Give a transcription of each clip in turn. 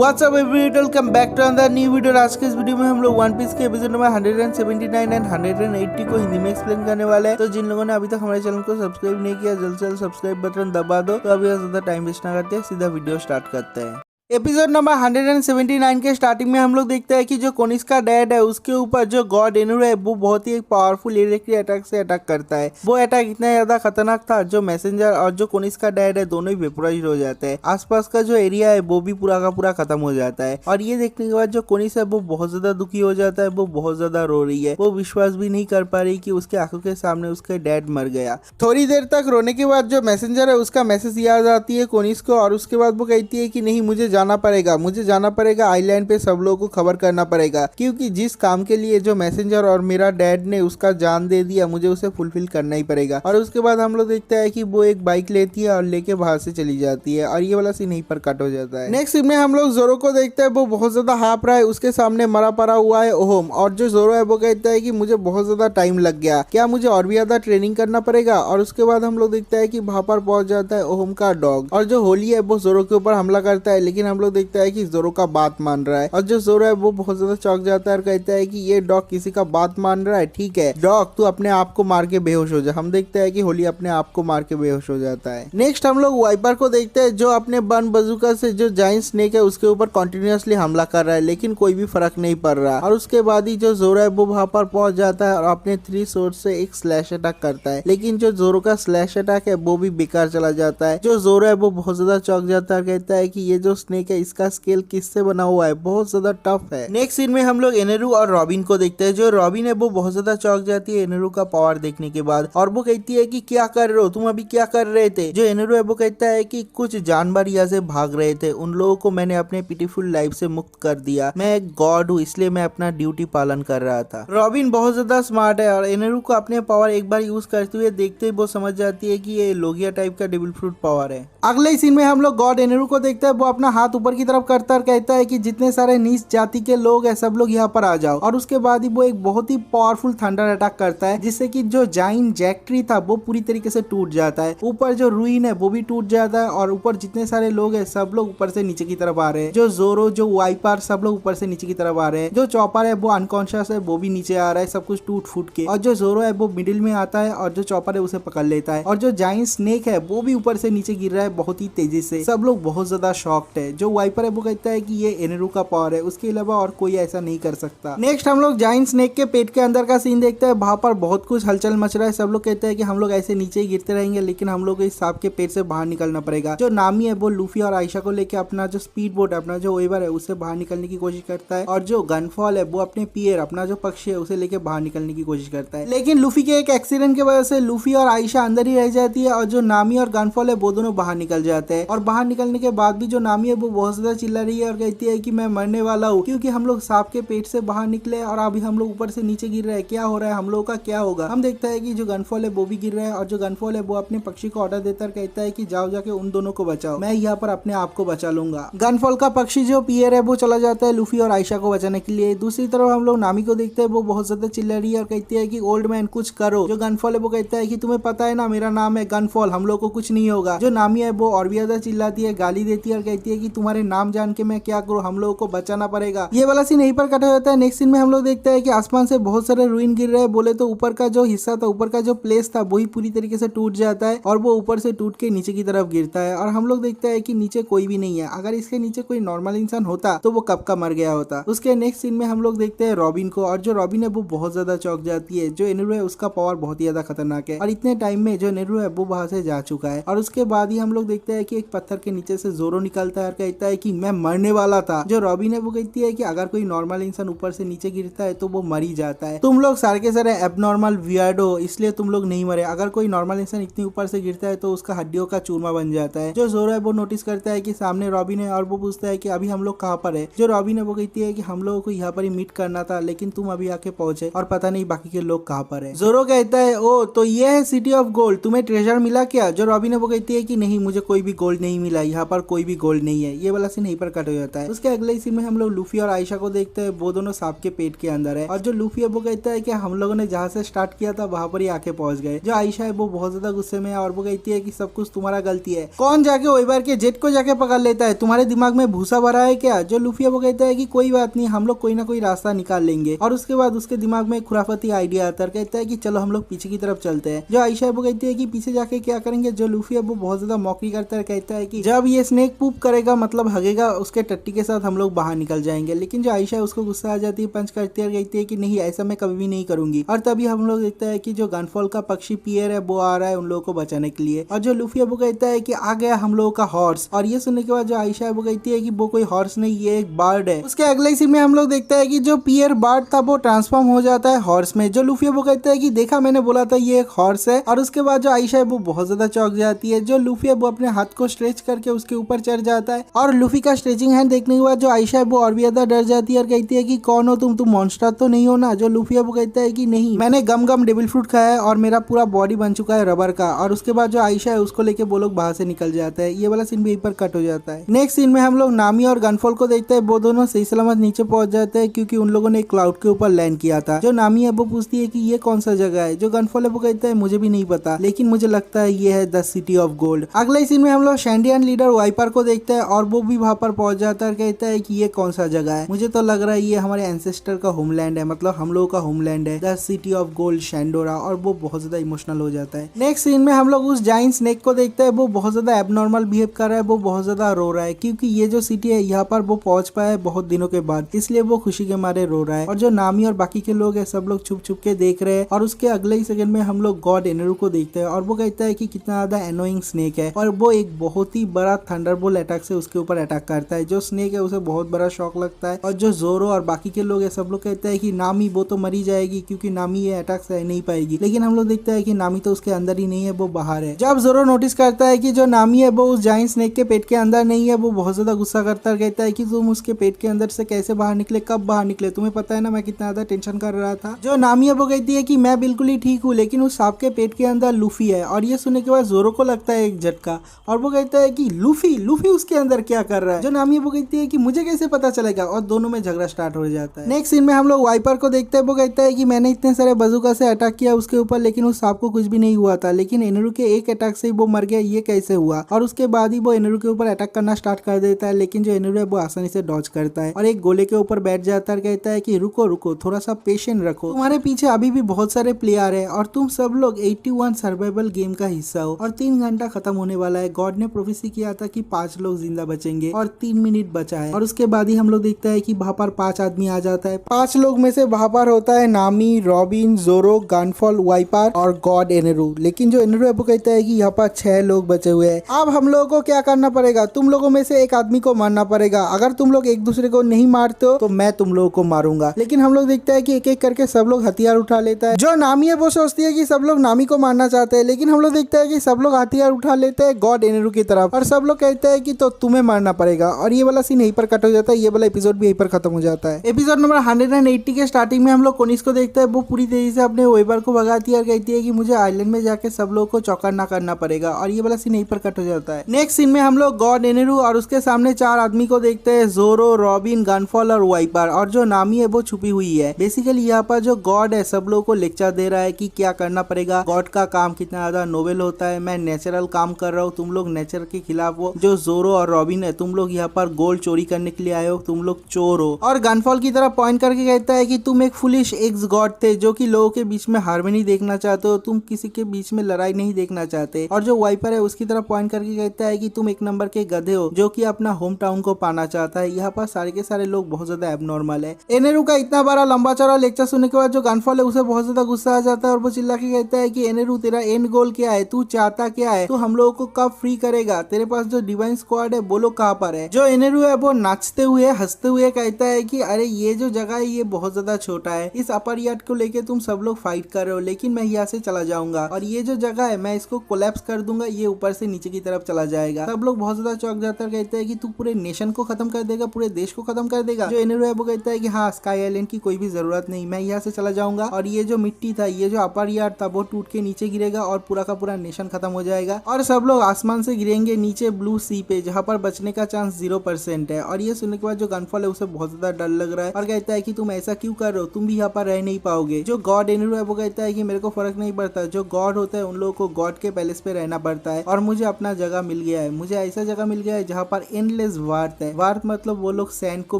WhatsApp everyone, welcome back to another new video. आज के इस वीडियो में हम लोग वन पीस के एपिसोड नंबर 179 एंड 180 को हिंदी में एक्सप्लेन करने वाले हैं। तो जिन लोगों ने अभी तक हमारे चैनल को सब्सक्राइब नहीं किया, जल्द से जल्द सब्सक्राइब बटन दबा दो। तो अभी ज्यादा टाइम वेस्ट ना करते हैं, सीधा वीडियो स्टार्ट करते हैं। एपिसोड नंबर 179 के स्टार्टिंग में हम लोग देखते हैं कि जो कोनिस का डैड है उसके ऊपर जो गॉड एनुरू है वो बहुत ही एक पावरफुल इलेक्ट्रिक अटैक से अटैक करता है। वो अटैक इतना ज्यादा खतरनाक था, जो मैसेंजर और जो कोनिस का डैड है दोनों ही वेपोराइज हो जाते हैं। आसपास का जो एरिया है वो भी पूरा का पूरा खत्म हो जाता है। और ये देखने के बाद जो कोनिस है वो बहुत ज्यादा दुखी हो जाता है, वो बहुत ज्यादा रो रही है। वो विश्वास भी नहीं कर पा रही कि उसके आंखों के सामने उसके डैड मर गया। थोड़ी देर तक रोने के बाद जो मैसेंजर है उसका मैसेज याद आती है कोनिस को, और उसके बाद वो कहती है कि नहीं, मुझे जाना पड़ेगा आइलैंड पे, सब लोगों को खबर करना पड़ेगा, क्योंकि जिस काम के लिए जो मैसेंजर और मेरा डैड ने उसका जान दे दिया, मुझे उसे फुलफिल करना ही पड़ेगा। और उसके बाद हम लोग देखते हैं कि वो एक बाइक लेती है और लेके बाहर से चली जाती है, और ये वाला सीन यहीं पर कट हो जाता है। नेक्स्ट सीन में हम लोग जोरो को देखते हैं, वो बहुत ज्यादा हाफ रहा है, उसके सामने मरा पड़ा हुआ है ओहोम। और जो जोरो है वो कहता है कि मुझे बहुत ज्यादा टाइम लग गया, क्या मुझे और भी ज्यादा ट्रेनिंग करना पड़ेगा। और उसके बाद हम लोग देखते हैं कि वहां पर पहुंच जाता है ओहोम का डॉग, और जो होली है वो जोरो के ऊपर हमला करता है। लेकिन हम लोग देखते हैं कि जोरो का बात मान रहा है, और जो जोरो है वो बहुत ज्यादा चौंक जाता है और कहता है कि ये डॉग किसी का बात मान रहा है। ठीक है डॉग, तू अपने आप को मार के बेहोश हो जा। हम देखते हैं कि होली अपने आप को मार के बेहोश हो जाता है। नेक्स्ट हम लोग वाइपर को देखते हैं, जो अपने बन बजूका से जो जायंट स्नेक है उसके ऊपर कंटिन्यूअसली हमला कर रहा है, लेकिन कोई भी फर्क नहीं पड़ रहा। और उसके बाद ही जो जोरो है वो वहां पर पहुंच जाता है और अपने 3 स्वॉर्ड से एक स्लैश अटैक करता है। लेकिन जो जोरो का स्लैश अटैक है वो भी बेकार चला जाता है। जो जोरो है वो बहुत ज्यादा चौंक जाता है और कहता है कि ये जो स्नेक है इसका स्केल किससे बना हुआ है, बहुत ज्यादा टफ है। नेक्स्ट सीन में हम लोग एनेरू और रॉबिन को देखते हैं। जो रॉबिन है वो बहुत ज्यादा चौंक जाती है एनेरू का पावर देखने के बाद, और वो कहती है कि क्या कर रहे हो तुम, अभी क्या कर रहे थे। जो एनेरू है वो कहता है कि कुछ जानवर यहाँ से भाग रहे थे, उन लोगों को मैंने अपने पिटीफुल लाइफ से मुक्त कर दिया। मैं एक गॉड हूँ, इसलिए मैं अपना ड्यूटी पालन कर रहा था। रॉबिन बहुत ज्यादा स्मार्ट है और एनेरू को अपने पावर एक बार यूज करते हुए देखते ही वो समझ जाती है कि ये लोगिया टाइप का डेविल फ्रूट पावर है। अगले सीन में हम लोग गॉड एनेरू को देखते हैं, वो अपना हाथ ऊपर की तरफ करता है और कहता है कि जितने सारे नीच जाति के लोग हैं सब लोग यहाँ पर आ जाओ। और उसके बाद ही वो एक बहुत ही पावरफुल थंडर अटैक करता है, जिससे कि जो जाइन जैक ट्री था वो पूरी तरीके से टूट जाता है। ऊपर जो रुइन है वो भी टूट जाता है, और ऊपर जितने सारे लोग हैं सब लोग ऊपर से नीचे की तरफ आ रहे हैं। जो जोरो, जो वाइपर, सब लोग ऊपर से नीचे की तरफ आ रहे हैं। जो चॉपर है वो अनकॉन्शियस है, वो भी नीचे आ रहा है, सब कुछ टूट फूट के। और जो जोरो है वो मिडिल में आता है, और जो चॉपर है उसे पकड़ लेता है। और जो जाइन स्नेक है वो भी ऊपर से नीचे गिर रहा है बहुत ही तेजी से। सब लोग बहुत ज्यादा शॉक्ड है। जो वाइपर है वो कहता है कि ये एनेरू का पावर है, उसके अलावा और कोई ऐसा नहीं कर सकता। नेक्स्ट हम लोग जाइंट स्नेक के पेट के अंदर का सीन देखते हैं। वहां पर बहुत कुछ हलचल मच रहा है। सब लोग कहते हैं कि हम लोग ऐसे नीचे ही गिरते रहेंगे, लेकिन हम लोग इस सांप के पेट से बाहर निकलना पड़ेगा। जो नामी है वो लूफी और आयशा को लेकर अपना जो स्पीड बोट, अपना जो वेवर है उससे बाहर निकलने की कोशिश करता है, और जो गनफॉल है वो अपने पियर, अपना जो पक्षी है उसे लेकर बाहर निकलने की कोशिश करता है। लेकिन लूफी के एक एक्सीडेंट की वजह से लूफी और आयशा अंदर ही रह जाती है, और जो नामी और गनफॉल है वो दोनों बाहर निकल जाते हैं। और बाहर निकलने के बाद भी जो नामी है वो बहुत ज्यादा चिल्ला रही है और कहती है कि मैं मरने वाला हूँ, क्योंकि हम लोग सांप के पेट से बाहर निकले और अभी हम लोग ऊपर से नीचे गिर रहे हैं। क्या हो रहा है, हम लोग का क्या होगा। हम देखते हैं कि जो गनफॉल है वो भी गिर रहा है, और जो गनफॉल है वो अपने पक्षी को ऑर्डर देता है, कहता है कि जाओ जाके उन दोनों को बचाओ, मैं यहाँ पर अपने आप को बचा लूंगा। गनफॉल का पक्षी जो पियर है वो चला जाता है लूफी और आयशा को बचाने के लिए। दूसरी तरफ हम लोग नामी को देखते हैं, वो बहुत ज्यादा चिल्ला रही है और कहती है कि ओल्ड मैन कुछ करो। जो गनफॉल है वो कहता है कि तुम्हें पता है ना मेरा नाम है गनफॉल, हम लोग को कुछ नहीं होगा। जो नामी है वो और भी ज्यादा चिल्लाती है, गाली देती है और कहती है कि तुम्हारे नाम जान के मैं क्या करूँ, हम लोगों को बचाना पड़ेगा। ये वाला सीन यहीं पर कट हो जाता है। नेक्स्ट सीन में हम लोग देखते हैं कि आसमान से बहुत सारे रुइन गिर रहे हैं। बोले तो ऊपर का जो हिस्सा था, ऊपर का जो प्लेस था वही पूरी तरीके से टूट जाता है, और वो ऊपर से टूट के नीचे की तरफ गिरता है। और हम लोग देखते हैं कि नीचे कोई भी नहीं है। अगर इसके नीचे कोई नॉर्मल इंसान होता तो वो कब का मर गया होता। उसके नेक्स्ट सीन में हम लोग देखते हैं रॉबिन को, और जो रॉबिन है वो बहुत ज्यादा चौंक जाती है। जो एनेरू है उसका पावर बहुत ही ज्यादा खतरनाक है, और इतने टाइम में जो एनेरू है वो वहां से जा चुका है। और उसके बाद ही हम लोग देखते हैं कि एक पत्थर के नीचे से जोरो निकलता है और कहता है कि मैं मरने वाला था। जो रॉबिन है वो कहती है कि अगर कोई नॉर्मल इंसान ऊपर से नीचे गिरता है तो वो मर ही जाता है। तुम लोग सारे के सारे एबनॉर्मल वियर्ड हो, इसलिए तुम लोग नहीं मरे। अगर कोई नॉर्मल इंसान इतनी ऊपर से गिरता है तो उसका हड्डियों का चूरमा बन जाता है। जो जोरो है वो नोटिस करता है कि सामने रॉबिन है, और वो पूछता है कि अभी हम लोग कहाँ पर है। जो रॉबिन है वो कहती है कि हम लोगों को यहाँ पर ही मीट करना था, लेकिन तुम अभी आके पहुंचे और पता नहीं बाकी के लोग कहाँ पर है। जोरो कहता है ओ तो ये है सिटी ऑफ गोल्ड, तुम्हें ट्रेजर मिला क्या। जो रॉबिन है वो कहती है कि नहीं, मुझे कोई भी गोल्ड नहीं मिला, यहाँ पर कोई भी गोल्ड नहीं है। है। ये वाला सीन यहीं पर कट हो जाता है। उसके अगले सीन में हम लोग लूफी और आयशा को देखते हैं, वो दोनों सांप के पेट के अंदर है। और जो लूफी है वो कहता है कि हम लोगों ने जहाँ से स्टार्ट किया था वहां पर ही आके पहुंच गए। जो आयशा है वो बहुत ज्यादा गुस्से में है और वो कहती है कि सब कुछ तुम्हारा गलती है। कौन जाके ओइबार के जेट को जाके पकड़ लेता है, तुम्हारे दिमाग में भूसा भरा है क्या? जो लूफी है वो कहता है कि कोई बात नहीं, हम लोग कोई ना कोई रास्ता निकाल लेंगे। और उसके बाद उसके दिमाग में एक खुराफती आइडिया आता है, कहता है कि चलो हम लोग पीछे की तरफ चलते हैं। जो आयशा है वो कहती है कि पीछे जाके क्या करेंगे। जो लूफी है वो बहुत ज्यादा मौकी करता है, कहता है कि जब ये स्नेक पूप करेगा मतलब हगेगा उसके टट्टी के साथ हम लोग बाहर निकल जाएंगे। लेकिन जो आयशा है उसको गुस्सा आ जाती है, पंच करती है, कहती है कि नहीं ऐसा मैं कभी भी नहीं करूंगी। और तभी हम लोग देखते हैं कि जो गनफॉल का पक्षी पियर है वो आ रहा है उन लोगों को बचाने के लिए। और जो लूफी है वो कहता है कि आ गया हम लोगों का हॉर्स। और ये सुनने के बाद जो आयशा है वो कहती है कि वो कोई हॉर्स नहीं, ये एक बर्ड है। उसके अगले सीन में हम लोग देखते हैं कि जो पियर बर्ड था वो ट्रांसफॉर्म हो जाता है हॉर्स में। जो लूफी है वो कहता है कि देखा मैंने बोला था ये एक हॉर्स है। और उसके बाद जो आयशा है वो बहुत ज्यादा चौंक जाती है। जो लूफी है वो अपने हाथ को स्ट्रेच करके उसके ऊपर चढ़ जाता है। और लूफी का स्ट्रेचिंग हैंड देखने के बाद जो आयशा है वो और भी ज्यादा डर जाती है और कहती है कि कौन हो तुम मॉन्स्टर तो नहीं हो ना? जो लूफी है वो कहता है कि नहीं, मैंने गम गम डेविल फ्रूट खाया है और मेरा पूरा बॉडी बन चुका है रबर का। और उसके बाद जो आयशा है उसको लेके वो लोग बाहर से निकल जाता है। ये वाला सीन भी यहीं पर कट हो जाता है। नेक्स्ट सीन में हम लोग नामी और गनफॉल को देखते हैं, वो दोनों सही सलामत नीचे पहुंच जाते हैं क्योंकि उन लोगों ने क्लाउड के ऊपर लैंड किया था। जो नामी है वो पूछती है कि ये कौन सा जगह है। जो गनफॉल है वो कहता है मुझे भी नहीं पता, लेकिन मुझे लगता है ये है द सिटी ऑफ गोल्ड। अगले सीन में हम लोग शैंडियन लीडर वाइपर को देखते हैं और वो भी वहां पर पहुंच जाता है, कहता है कि ये कौन सा जगह है। मुझे तो लग रहा है ये हमारे एंसेस्टर का होमलैंड है, मतलब हम लोगों का होमलैंड है, द सिटी ऑफ गोल्ड शैंडोरा। और वो बहुत ज्यादा इमोशनल हो जाता है। नेक्स्ट सीन में हम लोग उस जाइंट स्नेक को देखते हैं, वो बहुत ज्यादा एबनॉर्मल बिहेव कर रहा है, वो बहुत ज्यादा रो रहा है क्योंकि ये जो सिटी है यहाँ पर वो पहुंच पाया है बहुत दिनों के बाद, इसलिए वो खुशी के मारे रो रहा है। और जो नामी और बाकी के लोग है सब लोग छुप छुप के देख रहे हैं। और उसके अगले ही सेकंड में हम लोग गॉड एनेरू को देखते हैं और वो कहता है कि कितना ज्यादा एनोइंग स्नेक है। और वो एक बहुत ही बड़ा थंडरबोल्ट अटैक से उसके ऊपर अटैक करता है। जो स्नेक है उसे बहुत बड़ा शॉक लगता है। और जो जोरो और बाकी के लोग है सब लोग कहते हैं कि नामी वो तो मरी जाएगी क्योंकि नामी ये अटैक सह नहीं पाएगी। लेकिन हम लोग देखते हैं कि नामी तो उसके अंदर ही नहीं है, वो बाहर है। जब जोरो नोटिस करता है कि जो नामी है वो उस जाइंट स्नेक के पेट के अंदर नहीं है, वो बहुत ज्यादा गुस्सा करता है, कहता है कि तुम उसके पेट के अंदर से कैसे बाहर निकले, कब बाहर निकले, तुम्हें पता है ना मैं कितना ज्यादा टेंशन कर रहा था। जो नामी है वो कहती है कि मैं बिल्कुल ही ठीक हूँ, लेकिन उस सांप के पेट के अंदर लूफी है। और ये सुनने के बाद जोरो को लगता है एक झटका और वो कहता है कि लूफी उसके अंदर क्या कर रहा है। जो नामी है वो कहती है कि मुझे कैसे पता चलेगा, और दोनों में झगड़ा स्टार्ट हो जाता है। नेक्स्ट सीन में हम लोग वाइपर को देखते हैं, वो कहता है कि मैंने इतने सारे बजूका से अटैक किया उसके ऊपर, लेकिन उस सांप को कुछ भी नहीं हुआ था, लेकिन एनेरू के एक अटैक से ही वो मर गया, ये कैसे हुआ? और उसके बाद ही वो एनेरू के ऊपर अटैक करना स्टार्ट कर देता है, लेकिन जो एनेरू है वो आसानी से डॉज करता है और एक गोले के ऊपर बैठ जाता है, कहता है कि रुको रुको, थोड़ा सा पेशेंट रखो, तुम्हारे पीछे अभी भी बहुत सारे प्लेयर है और तुम सब लोग 81 सर्वाइवल गेम का हिस्सा हो और 3 घंटा खत्म होने वाला है। गॉड ने प्रोफेसी किया था कि 5 लोग जिंदा बचेंगे और 3 मिनट बचा है। और उसके बाद ही हम लोग देखते हैं कि वहां पर 5 आदमी आ जाता है। 5 लोग में से वहां पर होता है नामी, रॉबिन, जोरो, गनफॉल, वाइपर और गॉड एनेरू। लेकिन जो एनेरू है वो कहता है कि यहाँ पर 6 लोग बचे हुए हैं। अब हम लोगों को क्या करना पड़ेगा? तुम लोगों में से एक आदमी को मारना पड़ेगा। अगर तुम लोग एक दूसरे को नहीं मारते हो तो मैं तुम लोगों को मारूंगा। लेकिन हम लोग देखते हैं कि एक एक करके सब लोग हथियार उठा लेता है। जो नामी है वो सोचती है कि सब लोग नामी को मारना चाहते हैं, लेकिन हम लोग देखते हैं कि सब लोग हथियार उठा लेते हैं गॉड एनेरू की तरफ और सब लोग कहते हैं कि तो तुम्हें मारना पड़ेगा। और ये वाला सीन यहीं पर कट हो जाता है, ये वाला एपिसोड भी यहीं पर खत्म हो जाता है। एपिसोड नंबर 180 के स्टार्टिंग में हम लोग कोनिस को देखते हैं, वो पूरी तेजी से अपने वेबर को भगाती है और कहती है कि मुझे आइलैंड में जाके सब लोगों को चौकन्ना करना पड़ेगा। और ये वाला सीन यहीं पर कट हो जाता है। नेक्स्ट सीन में हम लोग गॉड एनेरू और उसके सामने 4 आदमी को देखते हैं, जोरो, रॉबिन, गनफॉल और वाइपर। और जो नामी है वो छुपी हुई है। बेसिकली यहाँ पर जो गॉड है सब लोगों को लेक्चर दे रहा है कि क्या करना पड़ेगा, गॉड का काम कितना ज्यादा नोबेल होता है, मैं नेचुरल काम कर रहा हूँ, तुम लोग नेचर के खिलाफ हो। जो जोरो और रॉबिन है तुम लोग यहाँ पर गोल्ड चोरी करने के लिए आए हो, तुम लोग चोर हो। और गनफॉल की तरफ पॉइंट करके कहता है कि तुम एक फुलिश एक्स गॉड थे जो कि लोगों के बीच में हार्मनी देखना चाहते हो, तुम किसी के बीच में लड़ाई नहीं देखना चाहते। और जो वाइपर है उसकी तरफ पॉइंट करके कहता है कि तुम एक नंबर के गधे हो जो कि अपना होम टाउन को पाना चाहता है। यहाँ पर सारे के सारे लोग बहुत ज्यादा एबनॉर्मल है। एनेरू का इतना बड़ा लंबा चौड़ा लेक्चर सुनने के बाद जो गनफॉल है उसे बहुत ज्यादा गुस्सा आ जाता है और वो चिल्ला के कहता है कि एनेरू तेरा एंड गोल क्या है, तू चाहता क्या है, तू हम लोगों को कब फ्री करेगा, तेरे पास जो डिवाइन स्क्वाड है वो लोग कहाँ पर है। जो एनेरू है वो नाचते हुए हंसते हुए कहता है कि अरे ये जो जगह है ये बहुत ज्यादा छोटा है, इस अपर यार्ड को लेके तुम सब लोग फाइट कर रहे हो, लेकिन मैं यहाँ से चला जाऊंगा और ये जो जगह है मैं इसको कोलैप्स कर दूंगा, ये ऊपर से नीचे की तरफ चला जाएगा। सब लोग बहुत ज्यादा चौंक जाते हैं, कहते हैं कि तू पूरे नेशन को खत्म कर देगा, पूरे देश को खत्म कर देगा। जो एनेरू है वो कहता है कि हाँ, स्काई आइलैंड की कोई भी जरूरत नहीं, मैं यहाँ से चला जाऊंगा और ये जो मिट्टी था, ये जो अपर यार्ड था वो टूट के नीचे गिरेगा और पूरा का पूरा नेशन खत्म हो जाएगा और सब लोग आसमान से गिरेंगे नीचे ब्लू सी पे, जहाँ पर बचने का चांस 0% है। और ये सुनने के बाद जो गनफॉल है उसे बहुत ज्यादा डर लग रहा है और कहता है कि तुम ऐसा क्यों कर रहे हो, तुम भी यहाँ पर रह नहीं पाओगे। जो गॉड एनेरू है वो कहता है कि मेरे को फर्क नहीं पड़ता, जो गॉड होता है उन लोगों को गॉड के पैलेस पे रहना पड़ता है और मुझे अपना जगह मिल गया है। मुझे ऐसा जगह मिल गया है जहाँ पर एंडलेस वार्थ है। वार्थ मतलब वो लोग सैंड को,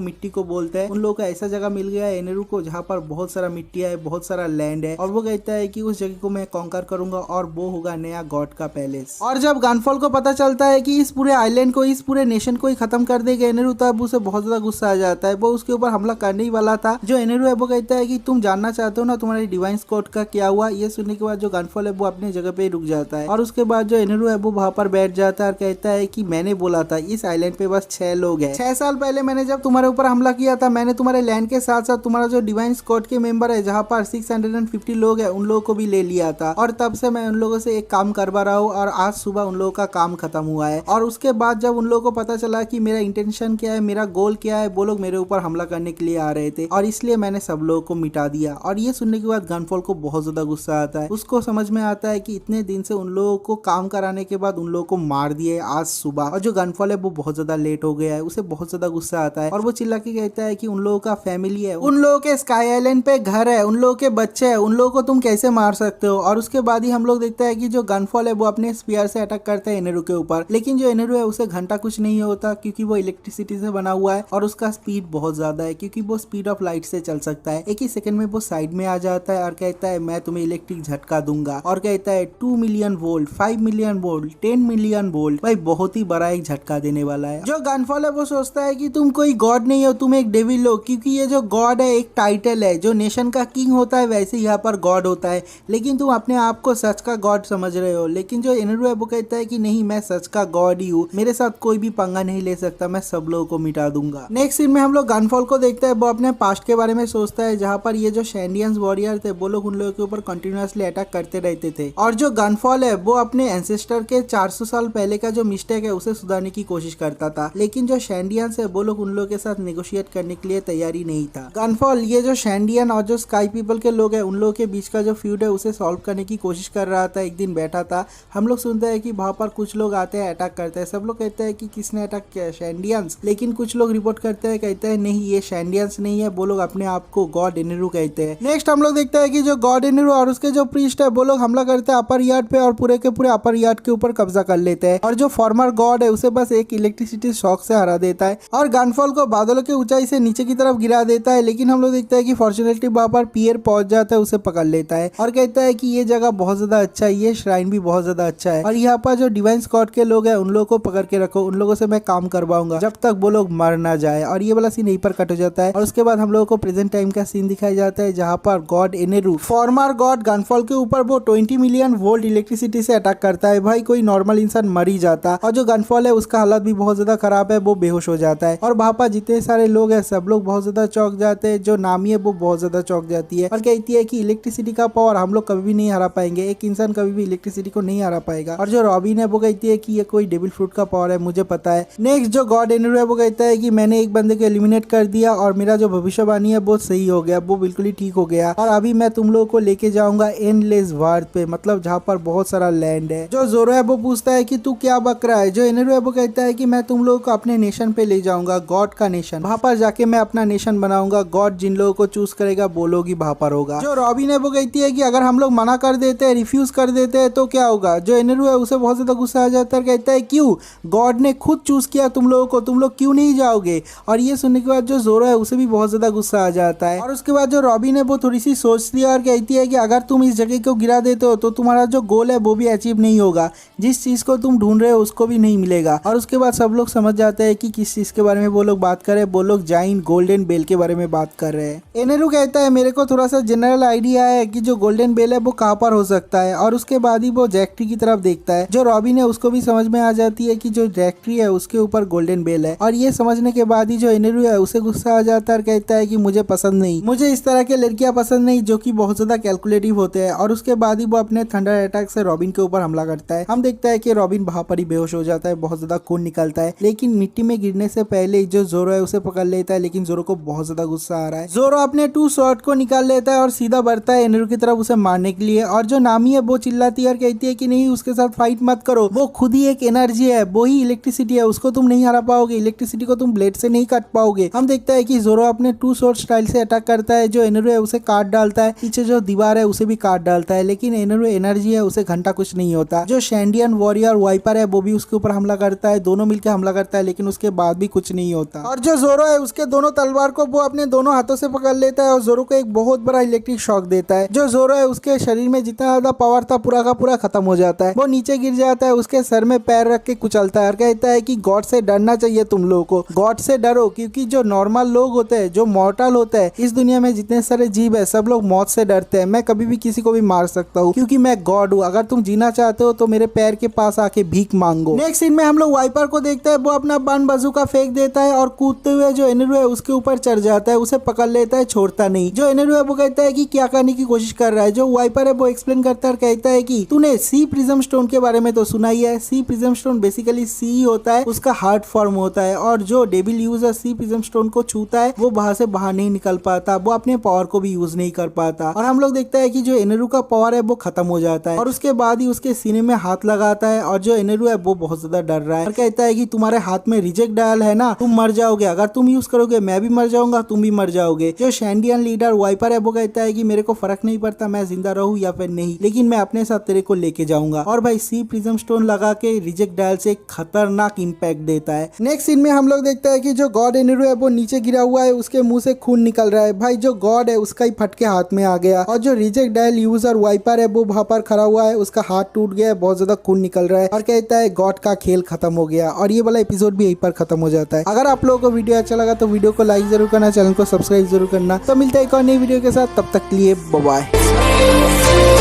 मिट्टी को बोलते हैं। उन लोगों को ऐसा जगह मिल गया है एनेरू को जहाँ पर बहुत सारा मिट्टी है, बहुत सारा लैंड है और वो कहता है कि उस जगह को मैं कॉन्कर करूंगा और वो होगा नया गॉड का पैलेस। और जब गनफॉल को पता चलता है कि इस पूरे आइलैंड को, इस पूरे नेशन को ही खत्म कर देगा एनेरू, तब उसे बहुत ज्यादा गुस्सा आ जाता है। वो उसके ऊपर हमला करने ही वाला था। जो एनेरू है वो कहता है कि तुम जानना चाहते हो ना तुम्हारी डिवाइन स्कॉट का क्या हुआ। ये सुनने के बाद जो गनफॉल है वो अपनी जगह पे ही रुक जाता है और उसके बाद जो एनेरू है वो वहां पर बैठ जाता है और कहता है कि मैंने बोला था इस आइलैंड पे बस 6 लोग हैं। 6 साल पहले मैंने जब तुम्हारे ऊपर हमला किया था, मैंने तुम्हारे लैंड के साथ साथ तुम्हारा जो डिवाइन स्कॉट के मेंबर है जहाँ पर 650 लोग है उन लोगों को भी ले लिया था और तब से मैं उन लोगों से एक काम करवा रहा हूँ और आज सुबह उन लोगों का काम खत्म हुआ है। और उसके बाद जब उन लोगों को पता चला कि मेरा इंटेंशन क्या है, मेरा गोल क्या है, वो लोग मेरे ऊपर हमला करने के लिए आ रहे थे और इसलिए मैंने सब लोगों को मिटा दिया। और ये सुनने के बाद गनफॉल को बहुत ज्यादा गुस्सा आता है। उसको समझ में आता है कि इतने दिन से उन लोगों को काम कराने के बाद उन लोगों को मार दिया आज सुबह। और जो गनफॉल है वो बहुत ज्यादा लेट हो गया है, उसे बहुत ज्यादा गुस्सा आता है और वो चिल्ला के कहता है कि उन लोगों का फैमिली है, उन लोगों के स्काई आइलैंड पे घर है, उन लोगों के बच्चे हैं, उन लोगों को तुम कैसे मार सकते हो। और उसके बाद ही हम लोग देखते हैं कि जो गनफॉल है वो अपने स्पीयर से अटैक करता है एनेरू के ऊपर। लेकिन जो एनेरू है उसे घंटा कुछ नहीं होता क्योंकि वो इलेक्ट्रिसिटी से बना हुआ है और उसका स्पीड बहुत ज्यादा है क्योंकि वो स्पीड ऑफ लाइट से चल सकता है। एक ही सेकंड में वो साइड में आ जाता है और कहता है मैं तुम्हें इलेक्ट्रिक झटका दूंगा। और कहता है 2 million volt, 5 million volt, 10 million volt. भाई बहुत ही बड़ा एक झटका देने वाला है। जो गनफॉल है वो सोचता है कि तुम कोई गॉड नहीं हो, तुम एक डेविल हो, क्योंकि ये जो गॉड है एक टाइटल है। जो नेशन का किंग होता है वैसे यहाँ पर गॉड होता है, लेकिन तुम अपने आप को सच का गॉड समझ रहे हो। लेकिन जो एनेरू है वो कहता है कि नहीं, मैं सच का गॉड ही हूँ, मेरे साथ कोई भी पंगा नहीं ले सकता, मैं सब लोगों को मिटा दूंगा। नेक्स्ट सीन में हम लोग गनफॉल को देखते हैं। वो अपने पास्ट के बारे में सोचता है जहाँ पर ये जो शैंडियंस वॉरियर थे वो लोग उन लोगों के ऊपर कंटिन्यूअसली अटैक करते रहते थे। और जो गनफॉल है वो अपने एंसेस्टर के 400 साल पहले का जो मिस्टेक है उसे सुधारने की कोशिश करता था। लेकिन जो शैंडियंस है वो लोग उन लोगों के साथ नेगोशिएट करने के लिए तैयारी नहीं था। गनफॉल ये जो शैंडियन और जो स्काई पीपल के लोग हैं उन लोगों के बीच का जो फ्यूड है उसे सॉल्व करने की कोशिश कर रहा था। एक दिन बैठा था, हम लोग सुनते हैं कि वहां पर कुछ लोग आते हैं, अटैक करते हैं। सब लोग कहते हैं कि किसने अटैक किया, शैंडियंस। लेकिन कुछ लोग रिपोर्ट करते हैं, कहते हैं नहीं ये शैंडियंस नहीं है, वो लोग अपने आप को गॉड एनेरू कहते हैं। नेक्स्ट हम लोग देखते हैं कि जो गॉड एनेरू और उसके जो प्रीस्ट है वो लोग हमला करते हैं अपर यार्ड पे और पूरे के पूरे अपर यार्ड के ऊपर कब्जा कर लेते हैं। और जो फॉर्मर गॉड है उसे बस एक इलेक्ट्रिसिटी शॉक से हरा देता है और गनफॉल को बादलों के ऊंचाई से नीचे की तरफ गिरा देता है। लेकिन हम लोग देखते हैं कि फॉर्चुनेटली वहां पर पियर पहुंच जाता है, उसे पकड़ लेता है और कहता है कि ये जगह बहुत ज्यादा अच्छा है, ये श्राइन भी बहुत ज्यादा अच्छा है और यहाँ पर जो डिवाइन स्कॉट के लोग हैं उन लोगों को पकड़ के रखो, उन लोगों से मैं काम करवाऊंगा जब तक वो लोग मर ना जाए। और ये वाला सीन यहीं पर कट हो जाता है और उसके बाद हम लोगों को प्रेजेंट टाइम का सीन दिखाया जाता है जहाँ पर गॉड एनेरू फॉर्मर गॉड गनफॉल के ऊपर वो 20 मिलियन वोल्ट इलेक्ट्रिसिटी से अटैक करता है। भाई कोई नॉर्मल इंसान मर ही जाता और जो गनफॉल है उसका हालत भी बहुत ज्यादा खराब है, वो बेहोश हो जाता है। और वहाँ पर जितने सारे लोग हैं सब लोग बहुत ज्यादा चौंक जाते हैं। जो नामी है वो बहुत ज्यादा चौंक जाती है और कहती है कि इलेक्ट्रिसिटी का पावर हम लोग कभी भी नहीं हरा पाएंगे, एक इंसान कभी भी इलेक्ट्रिसिटी को नहीं हरा पाएगा। और जो रॉबिन है वो कहती है कि ये कोई डेविल फ्रूट का पावर है, मुझे पता है। नेक्स्ट जो गॉड एनेरू है वो कहता है कि मैंने एक बंदे को एलिमिनेट कर दिया और मेरा जो भविष्यवाणी है वो सही हो गया, वो बिल्कुल ही ठीक हो गया और अभी मैं तुम लोगों को लेके जाऊंगा एंडलेस वार्थ पे, मतलब जहाँ पर बहुत सारा लैंड है। जो जोरो है वो पूछता है कि तू क्या बक रहा है। जो एनेरू है वो कहता है कि मैं तुम लोगों को अपने नेशन पे ले जाऊंगा, गॉड का नेशन, वहां पर जाके मैं अपना नेशन बनाऊंगा, गॉड जिन लोगों को चूज करेगा वो लोग ही वहां पर होगा। जो रॉबिन है वो कहती है कि अगर हम लोग मना कर देते हैं, रिफ्यूज कर देते हैं तो क्या होगा। जो एनेरू है उसे बहुत ज्यादा गुस्सा आ जाता है, कहता है क्यों, गॉड ने खुद चूज किया तुम लोगों को, तुम लोग क्यों नहीं जाओगे। और ये सुनने के बाद जो जोरो है उसे भी बहुत ज्यादा गुस्सा आ जाता है। और उसके बाद जो रॉबिन है वो थोड़ी सी सोचती है और कहती है कि अगर तुम इस जगह को गिरा देते हो तो तुम्हारा जो गोल है वो भी अचीव नहीं होगा, जिस चीज को तुम ढूंढ रहे हो उसको भी नहीं मिलेगा। और उसके बाद सब लोग समझ जाते हैं कि किस चीज के बारे में वो लोग बात कर रहे हैं, वो लोग जाइन गोल्डन बेल के बारे में बात कर रहे हैं। एनेरू कहता है मेरे को थोड़ा सा जनरल आइडिया है कि जो गोल्डन बेल है वो कहाँ पर हो सकता है। और उसके बाद ही वो जैक ट्री की तरफ देखता है। जो रॉबिन है उसको भी समझ में आ जाती है कि जो जैक ट्री है उसके ऊपर गोल्डन बेल है। और ये समझने के बाद ही जो एनेरू है उसे गुस्सा आ जाता है और कहता है कि मुझे पसंद नहीं, मुझे इस तरह के लड़कियां पसंद नहीं जो कि बहुत ज्यादा कैलकुलेटिव होते हैं। और उसके बाद ही वो अपने थंडर अटैक से रॉबिन के ऊपर हमला करता है। हम देखते हैं कि रॉबिन वहां पर ही बेहोश हो जाता है, बहुत ज्यादा खून निकलता है। लेकिन मिट्टी में गिरने से पहले जो जोरो है उसे पकड़ लेता है, लेकिन जोरो को बहुत ज्यादा गुस्सा आ रहा है। जोरो अपने 2 शॉट को निकाल लेता है और सीधा बढ़ता है एनेरू की तरफ उसे मारने के लिए। और जो नामी है वो चिल्लाती है और कहती है कि नहीं, उसके साथ फाइट मत करो, वो खुद ही एक एनर्जी है, वो ही इलेक्ट्रिसिटी है उसको तुम नहीं हरा पाओगे, इलेक्ट्रिसिटी को तुम ब्लेड से नहीं काट पाओगे। हम देखता है कि जोरो अपने टू शॉर्ट स्टाइल से अटैक करता है, जो एनरू है उसे काट डालता है, पीछे जो दीवार है उसे भी काट डालता है, लेकिन एनरू एनर्जी है उसे घंटा कुछ नहीं होता। जो शैंडियन वॉरियर वाइपर है वो भी उसके ऊपर हमला करता है, दोनों मिलकर हमला करता है, लेकिन उसके बाद भी कुछ नहीं होता। और जो जोरो है उसके दोनों तलवार को वो अपने दोनों हाथों से पकड़ लेता है और जोरो को एक बहुत बड़ा इलेक्ट्रिक शॉक देता है। जो जोरो है उसके शरीर में जितना ज्यादा पावर था पूरा का पूरा खत्म हो जाता है, वो नीचे गिर जाता है, उसके सर में पैर रख के कुचलता है और कहता है कि गॉड से डरना चाहिए तुम लोगों को, गॉड से डरो, क्योंकि जो नॉर्मल लोग होते हैं, जो मॉर्टल होते हैं, इस दुनिया में जितने सारे जीव है सब लोग मौत से डरते हैं। मैं कभी भी किसी को भी मार सकता हूँ क्योंकि मैं गॉड हूँ। अगर तुम जीना चाहते हो तो मेरे पैर के पास आके भीख मांगो। नेक्स्ट सीन में हम लोग वाइपर को देखते हैं, वो अपना बान बाजूका फेंक देता है और कूदते हुए जो एनरू है उसके ऊपर चढ़ जाता है, उसे पकड़ लेता है, छोड़ता नहीं। जो एनरू है वो कहता है कि क्या करने की कोशिश कर रहा है। जो वाइपर है वो एक्सप्लेन करता है और कहता है कि तूने सी प्रिज्म स्टोन के बारे में तो सुना ही है। सी प्रिज्म स्टोन बेसिकली सी होता है, उसका हार्ट फॉर्म होता है, और जो डेविल यूजर सी प्रिज्म स्टोन को छूता है वो वहां से बाहर नहीं निकल पाता, वो अपने पावर को भी यूज नहीं कर पाता। और हम लोग देखते हैं कि जो एनरू का पावर है वो खत्म हो जाता है और उसके बाद ही उसके सीने में हाथ लगाता है और जो एनरू है वो बहुत ज्यादा डर रहा है और कहता है कि तुम्हारे हाथ में रिजेक्ट डायल है ना, तुम मर जाओगे, अगर तुम यूज करोगे मैं भी मर जाऊंगा, तुम भी मर जाओगे। जो शैंडियन लीडर वाइपर है वो कहता है कि मेरे को फर्क नहीं पड़ता मैं जिंदा रहूं या फिर नहीं, लेकिन मैं अपने साथ तेरे को लेके जाऊंगा। और भाई सी प्रिज्म स्टोन लगा के रिजेक्ट डायल से एक खतरनाक इंपैक्ट देता है। नेक्स्ट सीन में हम लोग देखते हैं कि जो गॉड एनरू है वो नीचे गिरा हुआ है, उसके मुंह से खून निकल रहा है। भाई जो गॉड है उसका ही फटके हाथ में आ गया और जो रिजेक्ट डायल यूजर वाइपर है वो वहां पर खड़ा हुआ है, उसका हाथ टूट गया है, बहुत ज्यादा खून निकल रहा है और कहता है गॉड का खेल खत्म हो गया। और ये वाला एपिसोड भी यहीं पर खत्म हो जाता है। अगर आप लोगों को वीडियो अच्छा लगा तो वीडियो को लाइक जरूर करना, चैनल को सब्सक्राइब जरूर करना। तो मिलते हैं एक और नई वीडियो के साथ, तब तक के लिए बाय बाय।